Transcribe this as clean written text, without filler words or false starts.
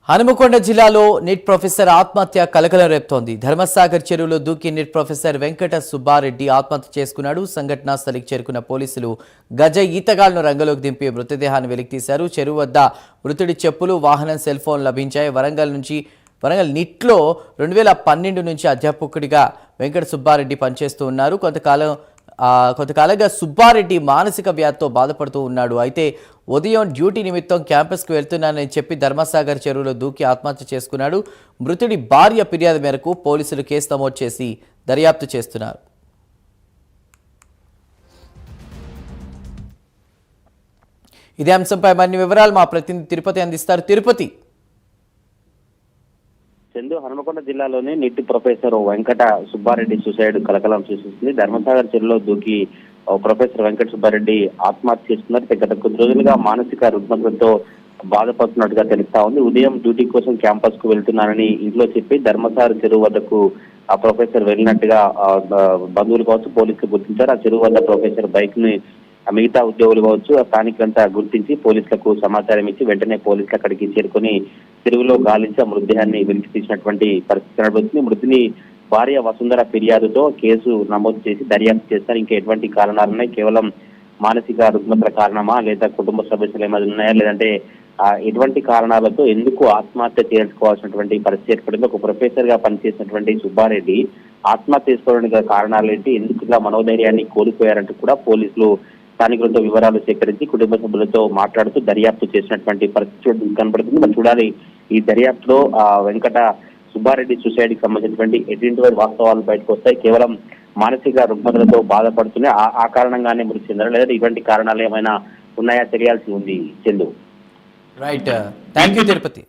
హనుమకొండ జిల్లాలో neat professor ఆత్మహత్య కలకలం రేపుతోంది. ధర్మసాగర్ చెరువులో దూకి నీట్ ప్రొఫెసర్ వెంకట సుబ్బారెడ్డి ఆత్మహత్య చేసుకున్నాడు. సంఘటనా స్థలికి చేరుకున్న పోలీసులు గజ ఈతగాళ్లను రంగంలోకి దింపి మృతదేహాన్ని వెలికితీశారు. చెరువు వద్ద మృతుడి చెప్పులు, వాహనం, సెల్ ఫోన్ లభించాయి. వరంగల్ నిట్లో 2012 నుంచి అధ్యాపకుడిగా వెంకట సుబ్బారెడ్డి పనిచేస్తూ ఉన్నారు. కొంతకాలంగా సుబ్బారెడ్డి మానసిక వ్యాధితో బాధపడుతూ ఉన్నాడు. అయితే ఉదయం డ్యూటీ నిమిత్తం క్యాంపస్కు వెళ్తున్నానని చెప్పి ధర్మసాగర్ చెరువులో దూకి ఆత్మహత్య చేసుకున్నాడు. మృతుడి భార్య ఫిర్యాదు మేరకు పోలీసులు కేసు నమోదు చేసి దర్యాప్తు చేస్తున్నారు. ఇదే అంశంపై మరిన్ని వివరాలు మా ప్రతినిధి తిరుపతి అందిస్తారు. తిరుపతి. చందు, హనుమకొండ జిల్లాలోని NEET professor Venkata Subbareddy suicide కలకలం సృష్టిస్తుంది. ధర్మసాగర్ చెరువులో దూకి ప్రొఫెసర్ వెంకట సుబ్బారెడ్డి ఆత్మహత్య చేసుకున్నారు. గత కొద్ది రోజులుగా మానసిక రుగ్మతలతో బాధపడుతున్నట్టుగా తెలుస్తా ఉంది. ఉదయం డ్యూటీ కోసం క్యాంపస్ కు వెళ్తున్నానని ఇంట్లో చెప్పి ధర్మసాగర్ చెరువు వద్దకు ఆ ప్రొఫెసర్ వెళ్ళినట్టుగా బంధువులు కావచ్చు, పోలీసులు గుర్తించారు. ఆ చెరువు వద్ద ప్రొఫెసర్ బైక్ ని మిగతా ఉద్యోగులు కావచ్చు, స్థానికులంతా గుర్తించి పోలీసులకు సమాచారం ఇచ్చి వెంటనే పోలీసులు అక్కడికి చేరుకుని చెరువులో గాలించి ఆ మృతదేహాన్ని వెలికి తీసినటువంటి పరిస్థితి కనబడుతుంది. మృతిని భార్య వసుంధర ఫిర్యాదుతో కేసు నమోదు చేసి దర్యాప్తు చేస్తారు. ఇంకా ఎటువంటి కారణాలున్నాయి, కేవలం మానసిక రుగ్మతల కారణమా, లేదా కుటుంబ సమస్యలు ఏమైనా ఉన్నాయా, లేదంటే ఎటువంటి కారణాలతో ఎందుకు ఆత్మహత్య చేసుకోవాల్సినటువంటి పరిస్థితి ఏర్పడింది, ఒక ప్రొఫెసర్ గా పనిచేసినటువంటి సుబ్బారెడ్డి ఆత్మహత్య చేసుకోవడానికి కారణాలు ఏంటి, ఎందుకు ఇలా మనోధైర్యాన్ని కోల్పోయారంటూ కూడా పోలీసులు స్థానికులతో వివరాలు సేకరించి కుటుంబ సభ్యులతో మాట్లాడుతూ దర్యాప్తు చేసినటువంటి పరిస్థితి కనబడుతుంది. మరి చూడాలి ఈ దర్యాప్తులో వెంకట సుబ్బారెడ్డి సూసైడ్ కి సంబంధించినటువంటి ఎటువంటి వాస్తవాలు బయటకు వస్తాయి. కేవలం మానసిక రుగ్మతలతో బాధపడుతున్నాయి, ఆ కారణంగానే మృతి చెందారు, లేదా ఇటువంటి కారణాలు ఏమైనా ఉన్నాయా తెలియాల్సి ఉంది. Chandu. Right, thank you Tirupati.